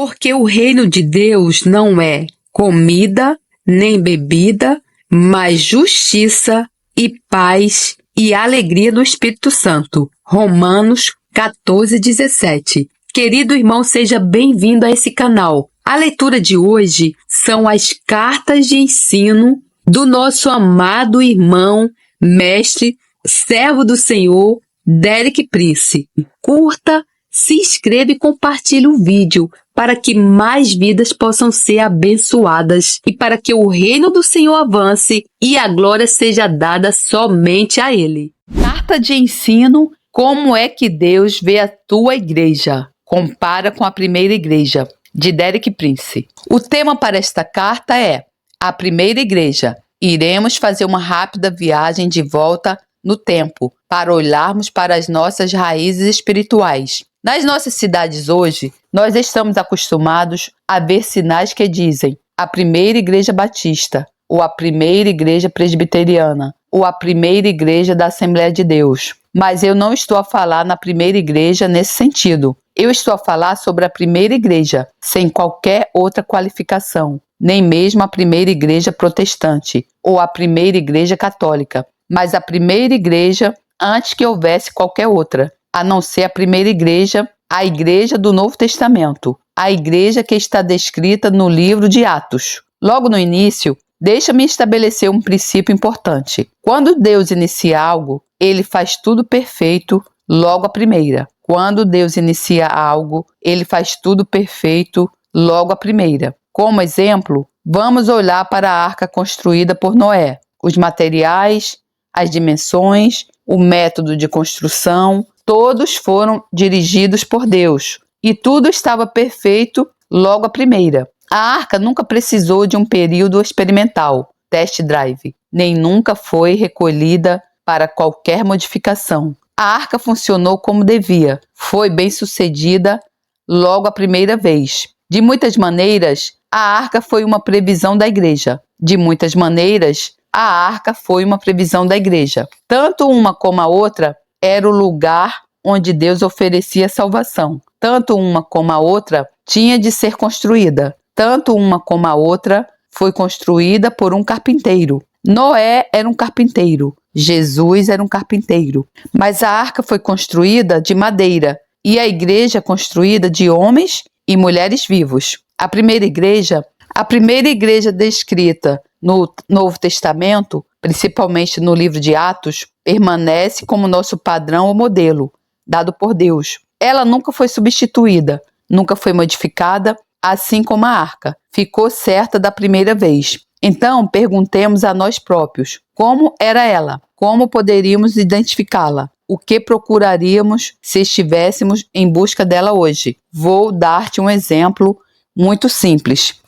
Porque o reino de Deus não é comida nem bebida, mas justiça e paz e alegria no Espírito Santo. Romanos 14:17. Querido irmão, seja bem-vindo a esse canal. A leitura de hoje são as cartas de ensino do nosso amado irmão, mestre, servo do Senhor, Derek Prince. Curta, se inscreva e compartilhe o vídeo para que mais vidas possam ser abençoadas e para que o reino do Senhor avance e a glória seja dada somente a Ele. Carta de ensino: como é que Deus vê a tua igreja? Compara com a primeira igreja, de Derek Prince. O tema para esta carta é a primeira igreja. Iremos fazer uma rápida viagem de volta no tempo para olharmos para as nossas raízes espirituais. Nas nossas cidades hoje, nós estamos acostumados a ver sinais que dizem a primeira igreja batista, ou a primeira igreja presbiteriana, ou a primeira igreja da Assembleia de Deus. Mas eu não estou a falar na primeira igreja nesse sentido. Eu estou a falar sobre a primeira igreja, sem qualquer outra qualificação, nem mesmo a primeira igreja protestante, ou a primeira igreja católica, mas a primeira igreja antes que houvesse qualquer outra, a não ser a primeira igreja, a igreja do Novo Testamento, a igreja que está descrita no livro de Atos. Logo no início, deixa-me estabelecer um princípio importante. Quando Deus inicia algo, Ele faz tudo perfeito logo à primeira. Quando Deus inicia algo, Ele faz tudo perfeito logo à primeira. Como exemplo, vamos olhar para a arca construída por Noé. Os materiais, as dimensões, o método de construção, todos foram dirigidos por Deus. E tudo estava perfeito logo à primeira. A arca nunca precisou de um período experimental, test drive, nem nunca foi recolhida para qualquer modificação. A arca funcionou como devia, foi bem sucedida logo a primeira vez. De muitas maneiras, a arca foi uma previsão da igreja. De muitas maneiras, a arca foi uma previsão da igreja. Tanto uma como a outra era o lugar onde Deus oferecia salvação. Tanto uma como a outra tinha de ser construída. Tanto uma como a outra foi construída por um carpinteiro. Noé era um carpinteiro. Jesus era um carpinteiro. Mas a arca foi construída de madeira e a igreja construída de homens e mulheres vivos. A primeira igreja descrita no Novo Testamento, principalmente no livro de Atos, permanece como nosso padrão ou modelo, dado por Deus. Ela nunca foi substituída, nunca foi modificada, assim como a arca. Ficou certa da primeira vez. Então, perguntemos a nós próprios, como era ela? Como poderíamos identificá-la? O que procuraríamos se estivéssemos em busca dela hoje? Vou dar-te um exemplo muito simples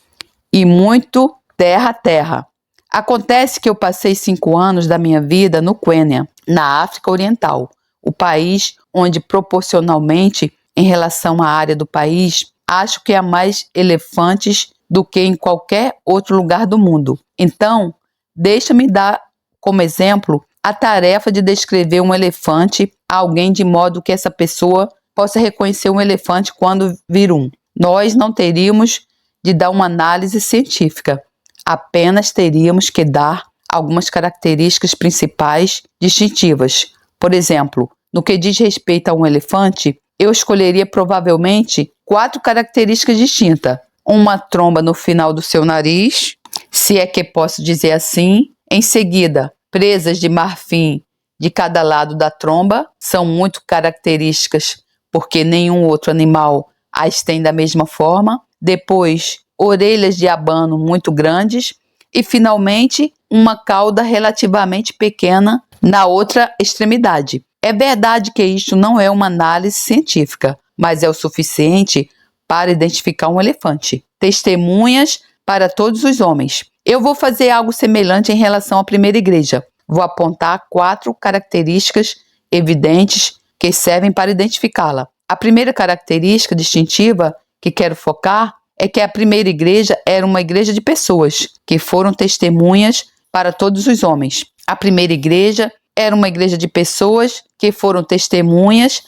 e muito terra a terra. Acontece que eu passei 5 anos da minha vida no Quênia, na África Oriental, o país onde proporcionalmente, em relação à área do país, acho que há mais elefantes do que em qualquer outro lugar do mundo. Então, deixa-me dar como exemplo a tarefa de descrever um elefante a alguém de modo que essa pessoa possa reconhecer um elefante quando vir um. Nós não teríamos de dar uma análise científica, apenas teríamos que dar algumas características principais distintivas. Por exemplo, no que diz respeito a um elefante, eu escolheria provavelmente 4 características distintas. Uma tromba no final do seu nariz, se é que posso dizer assim. Em seguida, presas de marfim de cada lado da tromba, são muito características porque nenhum outro animal as tem da mesma forma. Depois, orelhas de abano muito grandes e, finalmente, uma cauda relativamente pequena na outra extremidade. É verdade que isto não é uma análise científica, mas é o suficiente para identificar um elefante. Testemunhas para todos os homens. Eu vou fazer algo semelhante em relação à primeira igreja. Vou apontar 4 características evidentes que servem para identificá-la. A primeira característica distintiva que quero focar é que a primeira igreja era uma igreja de pessoas que foram testemunhas para todos os homens. A primeira igreja era uma igreja de pessoas que foram testemunhas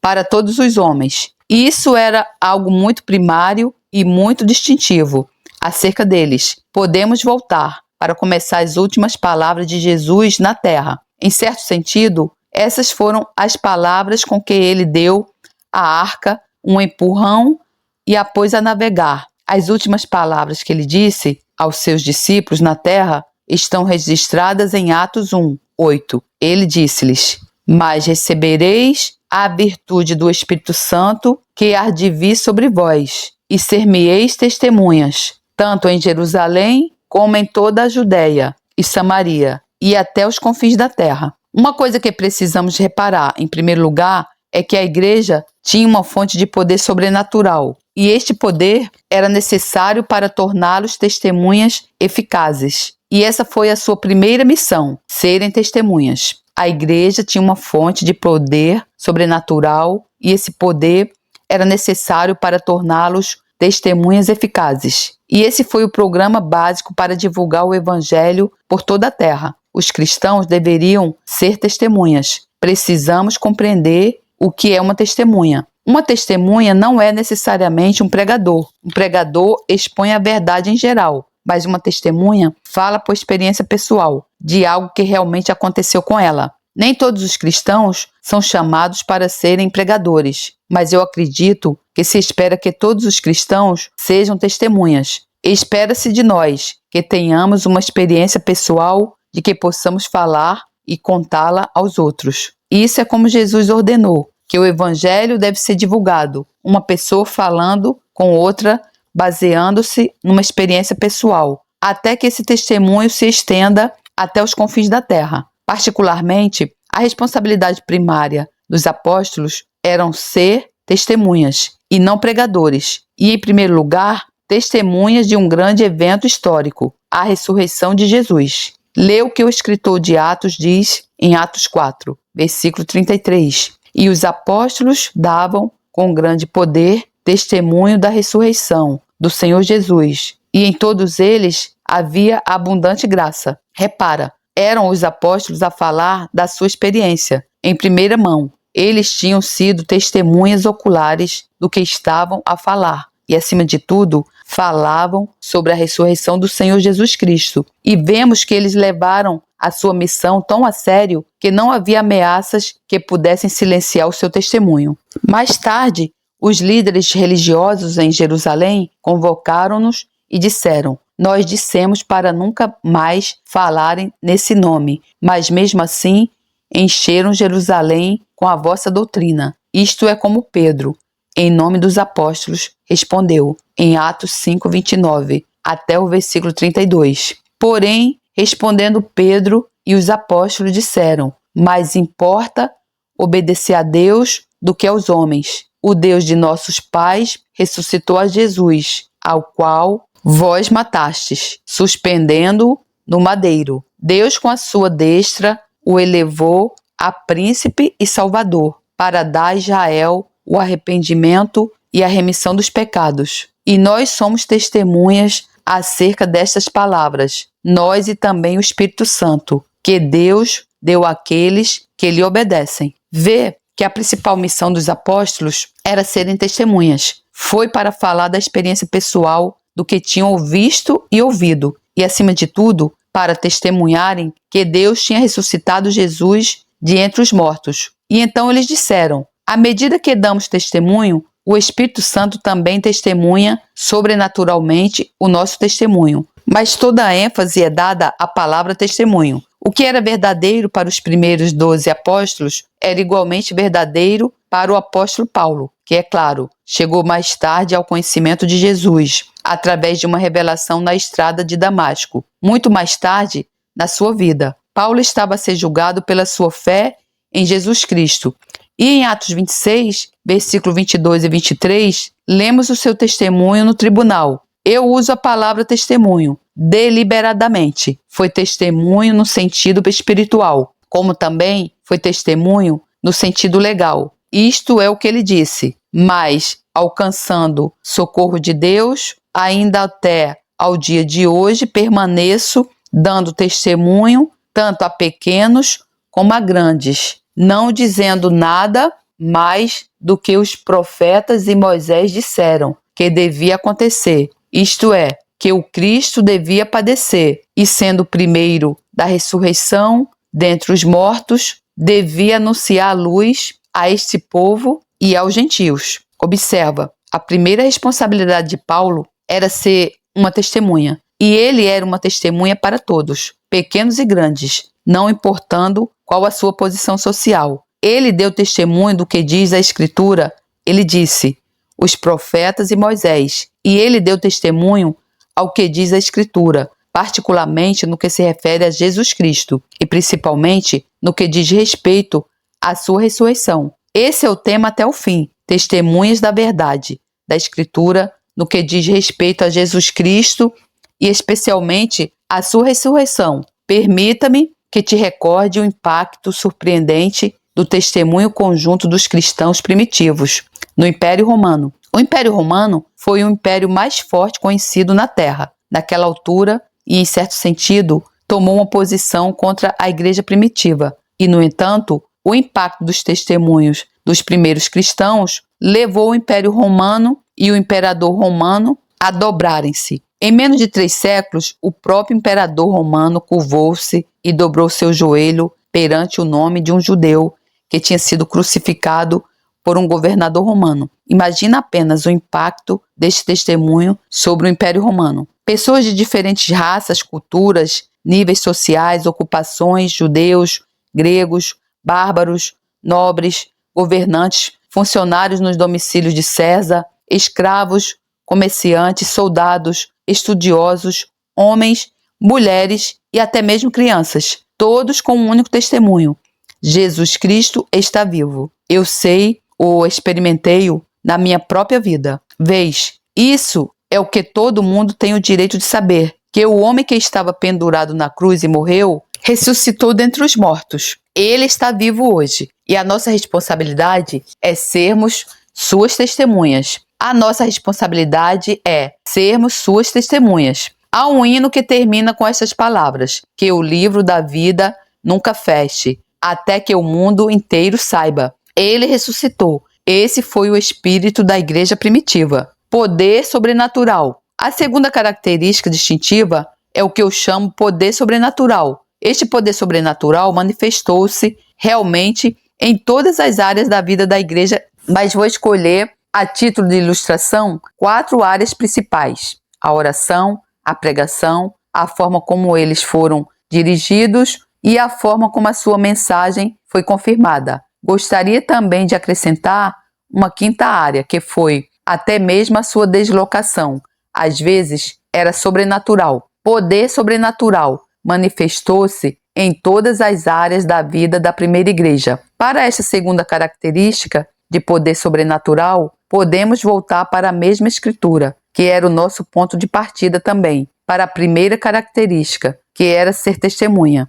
para todos os homens. Isso era algo muito primário e muito distintivo acerca deles. Podemos voltar para começar as últimas palavras de Jesus na terra. Em certo sentido, essas foram as palavras com que ele deu à arca um empurrão e a pôs a navegar. As últimas palavras que ele disse aos seus discípulos na terra estão registradas em Atos 1:8. Ele disse-lhes: mas recebereis a virtude do Espírito Santo que há de vir sobre vós, e ser-me-eis testemunhas, tanto em Jerusalém como em toda a Judéia e Samaria, e até os confins da terra. Uma coisa que precisamos reparar, em primeiro lugar, é que a igreja tinha uma fonte de poder sobrenatural, e este poder era necessário para torná-los testemunhas eficazes. E essa foi a sua primeira missão, serem testemunhas. A igreja tinha uma fonte de poder sobrenatural e esse poder era necessário para torná-los testemunhas eficazes. E esse foi o programa básico para divulgar o evangelho por toda a terra. Os cristãos deveriam ser testemunhas. Precisamos compreender o que é uma testemunha. Uma testemunha não é necessariamente um pregador. Um pregador expõe a verdade em geral, mas uma testemunha fala por experiência pessoal, de algo que realmente aconteceu com ela. Nem todos os cristãos são chamados para serem pregadores, mas eu acredito que se espera que todos os cristãos sejam testemunhas. Espera-se de nós que tenhamos uma experiência pessoal de que possamos falar e contá-la aos outros. Isso é como Jesus ordenou, que o evangelho deve ser divulgado, uma pessoa falando com outra, baseando-se numa experiência pessoal, até que esse testemunho se estenda até os confins da terra. Particularmente, a responsabilidade primária dos apóstolos eram ser testemunhas e não pregadores, e, em primeiro lugar, testemunhas de um grande evento histórico, a ressurreição de Jesus. Lê o que o escritor de Atos diz em Atos 4, versículo 33. E os apóstolos davam, com grande poder, testemunho da ressurreição do Senhor Jesus, e em todos eles havia abundante graça. Repara, eram os apóstolos a falar da sua experiência, em primeira mão. Eles tinham sido testemunhas oculares do que estavam a falar, e acima de tudo, falavam sobre a ressurreição do Senhor Jesus Cristo. E vemos que eles levaram a sua missão tão a sério que não havia ameaças que pudessem silenciar o seu testemunho. Mais tarde, os líderes religiosos em Jerusalém convocaram-nos e disseram: nós dissemos para nunca mais falarem nesse nome, mas mesmo assim encheram Jerusalém com a vossa doutrina. Isto é como Pedro, em nome dos apóstolos, respondeu, em Atos 5:29, até o versículo 32. Porém, respondendo Pedro e os apóstolos disseram: mais importa obedecer a Deus do que aos homens. O Deus de nossos pais ressuscitou a Jesus, ao qual vós matastes, suspendendo-o no madeiro. Deus, com a sua destra, o elevou a príncipe e salvador, para dar a Israel o arrependimento e a remissão dos pecados. E nós somos testemunhas acerca destas palavras, nós e também o Espírito Santo, que Deus deu àqueles que lhe obedecem. Vê que a principal missão dos apóstolos era serem testemunhas. Foi para falar da experiência pessoal do que tinham visto e ouvido, e acima de tudo, para testemunharem que Deus tinha ressuscitado Jesus de entre os mortos. E então eles disseram: à medida que damos testemunho, o Espírito Santo também testemunha sobrenaturalmente o nosso testemunho. Mas toda a ênfase é dada à palavra testemunho. O que era verdadeiro para os primeiros 12 apóstolos era igualmente verdadeiro para o apóstolo Paulo, que, é claro, chegou mais tarde ao conhecimento de Jesus, através de uma revelação na estrada de Damasco. Muito mais tarde, na sua vida, Paulo estava a ser julgado pela sua fé em Jesus Cristo. E em Atos 26, versículo 22 e 23, lemos o seu testemunho no tribunal. Eu uso a palavra testemunho deliberadamente. Foi testemunho no sentido espiritual, como também foi testemunho no sentido legal. Isto é o que ele disse: mas, alcançando socorro de Deus, ainda até ao dia de hoje permaneço dando testemunho tanto a pequenos como a grandes, não dizendo nada mais do que os profetas e Moisés disseram, que devia acontecer, isto é, que o Cristo devia padecer e, sendo o primeiro da ressurreição dentre os mortos, devia anunciar a luz a este povo e aos gentios. Observa, a primeira responsabilidade de Paulo era ser uma testemunha, e ele era uma testemunha para todos, pequenos e grandes, não importando qual a sua posição social. Ele deu testemunho do que diz a Escritura. Ele disse, os profetas e Moisés, e ele deu testemunho ao que diz a Escritura, particularmente no que se refere a Jesus Cristo, e principalmente no que diz respeito à sua ressurreição. Esse é o tema até o fim, testemunhas da verdade, da Escritura, no que diz respeito a Jesus Cristo e especialmente à sua ressurreição. Permita-me que te recorde o impacto surpreendente do testemunho conjunto dos cristãos primitivos no Império Romano. O Império Romano foi o império mais forte conhecido na Terra. Naquela altura, e em certo sentido, tomou uma posição contra a igreja primitiva. E, no entanto, o impacto dos testemunhos dos primeiros cristãos levou o Império Romano e o imperador romano a dobrarem-se. Em menos de 3 séculos, o próprio imperador romano curvou-se e dobrou seu joelho perante o nome de um judeu que tinha sido crucificado por um governador romano. Imagina apenas o impacto deste testemunho sobre o Império Romano. Pessoas de diferentes raças, culturas, níveis sociais, ocupações, judeus, gregos, bárbaros, nobres, governantes, funcionários nos domicílios de César, escravos, comerciantes, soldados, estudiosos, homens, mulheres e até mesmo crianças, todos com um único testemunho: Jesus Cristo está vivo. Eu sei ou experimentei-o na minha própria vida. Vês, isso é o que todo mundo tem o direito de saber, que o homem que estava pendurado na cruz e morreu, ressuscitou dentre os mortos. Ele está vivo hoje e a nossa responsabilidade é sermos suas testemunhas. A nossa responsabilidade é sermos suas testemunhas. Há um hino que termina com estas palavras: que o livro da vida nunca feche, até que o mundo inteiro saiba. Ele ressuscitou. Esse foi o espírito da igreja primitiva. Poder sobrenatural. A segunda característica distintiva é o que eu chamo poder sobrenatural. Este poder sobrenatural manifestou-se realmente em todas as áreas da vida da igreja, mas vou escolher, a título de ilustração, 4 áreas principais: a oração, a pregação, a forma como eles foram dirigidos e a forma como a sua mensagem foi confirmada. Gostaria também de acrescentar uma 5ª área, que foi até mesmo a sua deslocação. Às vezes era sobrenatural. Poder sobrenatural manifestou-se em todas as áreas da vida da primeira igreja. Para esta segunda característica de poder sobrenatural, podemos voltar para a mesma escritura, que era o nosso ponto de partida também, para a primeira característica, que era ser testemunha.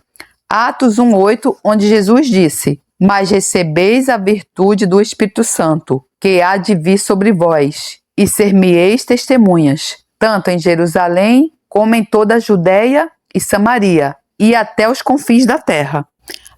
Atos 1:8, onde Jesus disse: mas recebeis a virtude do Espírito Santo, que há de vir sobre vós, e ser-me-eis testemunhas, tanto em Jerusalém, como em toda a Judéia e Samaria, e até os confins da terra.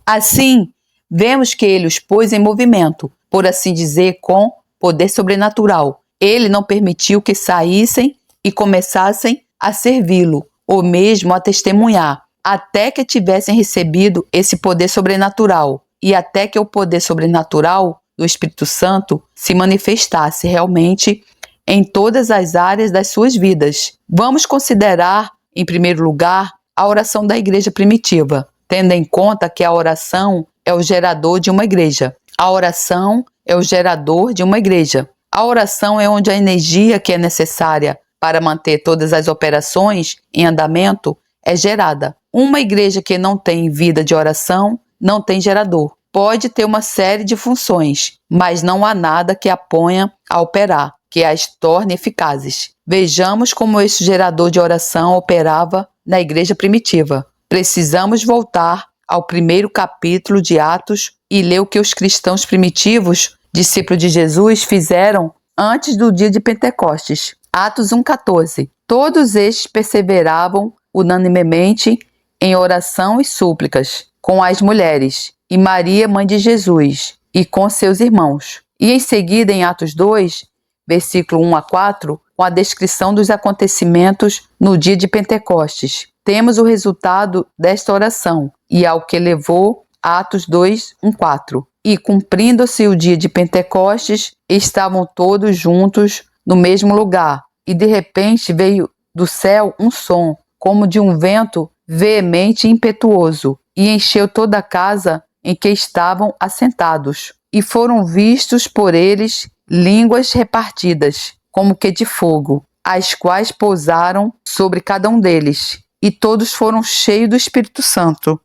Assim, vemos que ele os pôs em movimento, por assim dizer, com poder sobrenatural. Ele não permitiu que saíssem e começassem a servi-lo, ou mesmo a testemunhar, até que tivessem recebido esse poder sobrenatural, e até que o poder sobrenatural do Espírito Santo se manifestasse realmente em todas as áreas das suas vidas. Vamos considerar, em primeiro lugar, a oração da igreja primitiva, tendo em conta que a oração é o gerador de uma igreja. A oração é o gerador de uma igreja. A oração é onde a energia que é necessária para manter todas as operações em andamento é gerada. Uma igreja que não tem vida de oração não tem gerador. Pode ter uma série de funções, mas não há nada que a ponha a operar, que as torne eficazes. Vejamos como esse gerador de oração operava na igreja primitiva. Precisamos voltar ao primeiro capítulo de Atos e ler o que os cristãos primitivos, discípulos de Jesus, fizeram antes do dia de Pentecostes. Atos 1:14. Todos estes perseveravam unanimemente em oração e súplicas com as mulheres e Maria, mãe de Jesus, e com seus irmãos. E em seguida, em Atos 2, versículo 1 a 4, com a descrição dos acontecimentos no dia de Pentecostes. Temos o resultado desta oração e ao que levou Atos 2, 1, 4. E cumprindo-se o dia de Pentecostes, estavam todos juntos no mesmo lugar. E de repente veio do céu um som, como de um vento veemente e impetuoso, e encheu toda a casa em que estavam assentados. E foram vistos por eles línguas repartidas, como que de fogo, as quais pousaram sobre cada um deles. E todos foram cheios do Espírito Santo,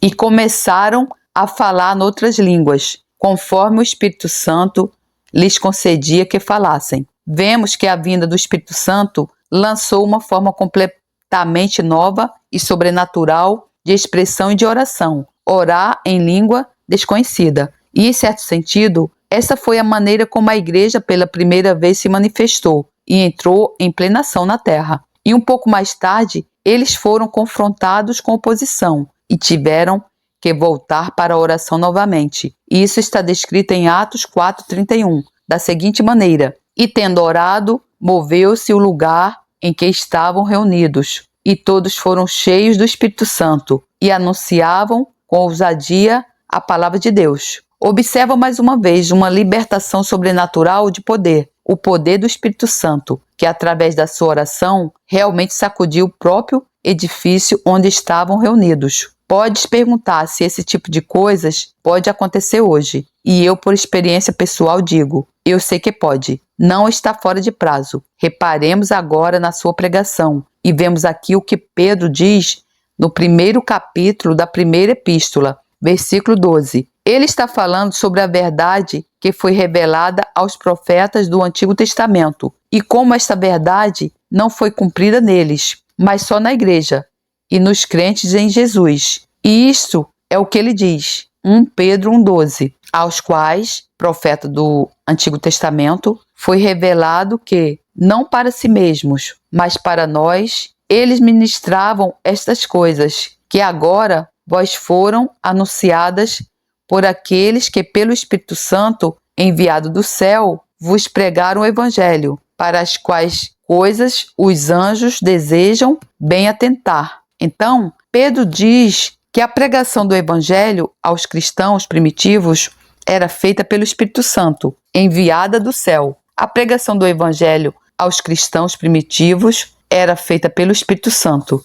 e começaram a falar noutras línguas, conforme o Espírito Santo lhes concedia que falassem. Vemos que a vinda do Espírito Santo lançou uma forma completamente nova e sobrenatural de expressão e de oração, orar em língua desconhecida. E, em certo sentido, essa foi a maneira como a igreja pela primeira vez se manifestou e entrou em plena ação na terra. E um pouco mais tarde, eles foram confrontados com oposição e tiveram que voltar para a oração novamente. E isso está descrito em Atos 4:31, da seguinte maneira: e tendo orado, moveu-se o lugar em que estavam reunidos, e todos foram cheios do Espírito Santo, e anunciavam com ousadia a palavra de Deus. Observa mais uma vez uma libertação sobrenatural de poder, o poder do Espírito Santo, que através da sua oração realmente sacudiu o próprio edifício onde estavam reunidos. Podes perguntar se esse tipo de coisas pode acontecer hoje. E eu, por experiência pessoal, digo, eu sei que pode. Não está fora de prazo. Reparemos agora na sua pregação e vemos aqui o que Pedro diz no primeiro capítulo da primeira epístola, versículo 12. Ele está falando sobre a verdade que foi revelada aos profetas do Antigo Testamento e como esta verdade não foi cumprida neles, mas só na igreja e nos crentes em Jesus. E isto é o que ele diz, 1 Pedro 1,12, aos quais, profeta do Antigo Testamento, foi revelado que, não para si mesmos, mas para nós, eles ministravam estas coisas, que agora vós foram anunciadas por aqueles que, pelo Espírito Santo, enviado do céu, vos pregaram o Evangelho, para as quais coisas os anjos desejam bem atentar. Então, Pedro diz que a pregação do Evangelho aos cristãos primitivos era feita pelo Espírito Santo, enviada do céu. A pregação do Evangelho aos cristãos primitivos era feita pelo Espírito Santo.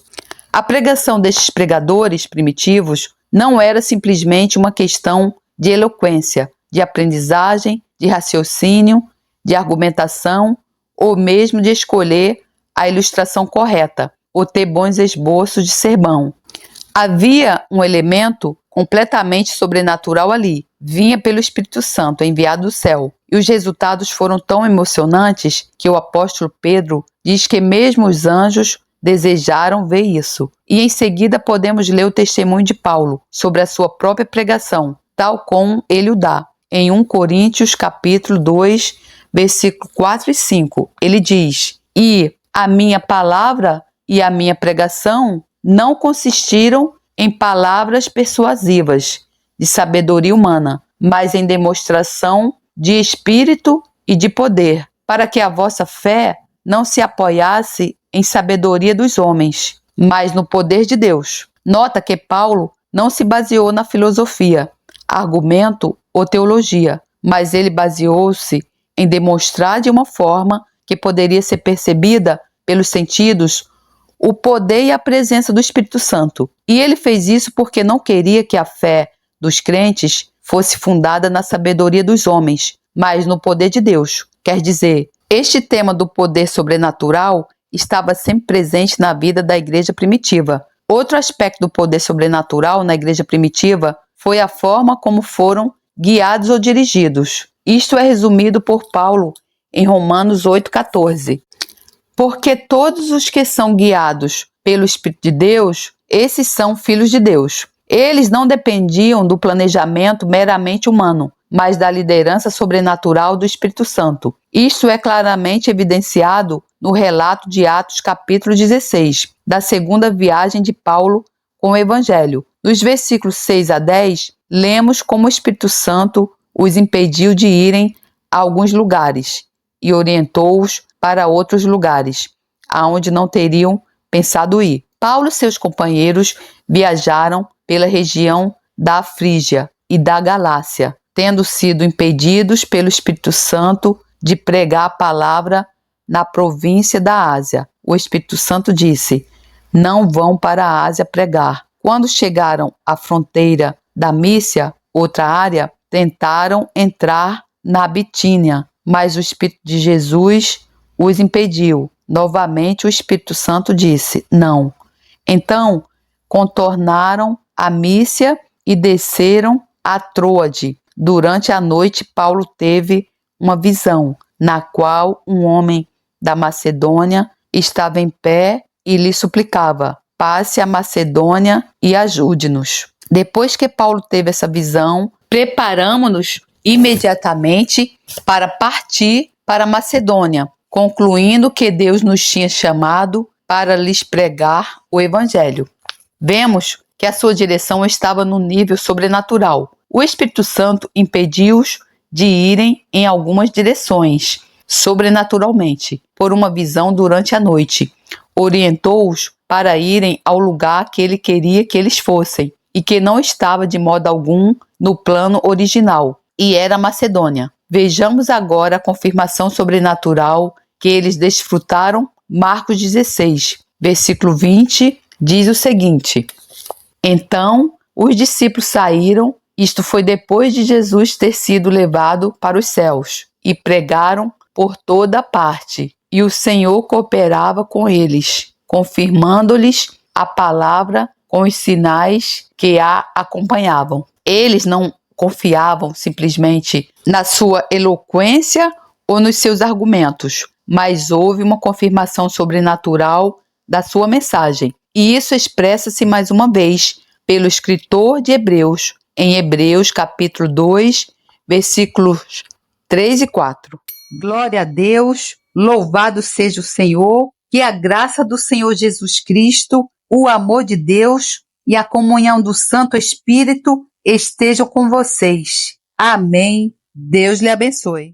A pregação destes pregadores primitivos não era simplesmente uma questão de eloquência, de aprendizagem, de raciocínio, de argumentação ou mesmo de escolher a ilustração correta ou ter bons esboços de sermão. Havia um elemento completamente sobrenatural ali, vinha pelo Espírito Santo, enviado do céu. E os resultados foram tão emocionantes que o apóstolo Pedro diz que mesmo os anjos desejaram ver isso. E em seguida podemos ler o testemunho de Paulo sobre a sua própria pregação, tal como ele o dá. Em 1 Coríntios capítulo 2, versículo 4 e 5, ele diz: e a minha palavra e a minha pregação não consistiram em palavras persuasivas de sabedoria humana, mas em demonstração de espírito e de poder, para que a vossa fé não se apoiasse em sabedoria dos homens, mas no poder de Deus. Nota que Paulo não se baseou na filosofia, argumento ou teologia, mas ele baseou-se em demonstrar de uma forma que poderia ser percebida pelos sentidos o poder e a presença do Espírito Santo. E ele fez isso porque não queria que a fé dos crentes fosse fundada na sabedoria dos homens, mas no poder de Deus. Quer dizer, este tema do poder sobrenatural estava sempre presente na vida da igreja primitiva. Outro aspecto do poder sobrenatural na igreja primitiva foi a forma como foram guiados ou dirigidos. Isto é resumido por Paulo em Romanos 8,14. Porque todos os que são guiados pelo Espírito de Deus, esses são filhos de Deus. Eles não dependiam do planejamento meramente humano, mas da liderança sobrenatural do Espírito Santo. Isto é claramente evidenciado no relato de Atos capítulo 16, da segunda viagem de Paulo com o Evangelho. Nos versículos 6 a 10, lemos como o Espírito Santo os impediu de irem a alguns lugares e orientou-os para outros lugares, aonde não teriam pensado ir. Paulo e seus companheiros viajaram pela região da Frígia e da Galácia, tendo sido impedidos pelo Espírito Santo de pregar a palavra na província da Ásia. O Espírito Santo disse: não vão para a Ásia pregar. Quando chegaram à fronteira da Mísia, outra área, tentaram entrar na Bitínia, mas o Espírito de Jesus os impediu. Novamente o Espírito Santo disse: não. Então contornaram a Mísia e desceram a Troade. Durante a noite, Paulo teve uma visão, na qual um homem da Macedônia estava em pé e lhe suplicava: passe a Macedônia e ajude-nos. Depois que Paulo teve essa visão, preparamo-nos imediatamente para partir para a Macedônia, concluindo que Deus nos tinha chamado para lhes pregar o Evangelho. Vemos que a sua direção estava no nível sobrenatural. O Espírito Santo impediu-os de irem em algumas direções, sobrenaturalmente, por uma visão durante a noite. Orientou-os para irem ao lugar que ele queria que eles fossem, e que não estava de modo algum no plano original, e era a Macedônia. Vejamos agora a confirmação sobrenatural que eles desfrutaram. Marcos 16, versículo 20, diz o seguinte: então os discípulos saíram, isto foi depois de Jesus ter sido levado para os céus, e pregaram por toda parte, e o Senhor cooperava com eles, confirmando-lhes a palavra com os sinais que a acompanhavam. Eles não confiavam simplesmente na sua eloquência ou nos seus argumentos, mas houve uma confirmação sobrenatural da sua mensagem. E isso expressa-se mais uma vez pelo escritor de Hebreus, em Hebreus capítulo 2, versículos 3 e 4. Glória a Deus, louvado seja o Senhor, que a graça do Senhor Jesus Cristo, o amor de Deus e a comunhão do Santo Espírito estejam com vocês. Amém. Deus lhe abençoe.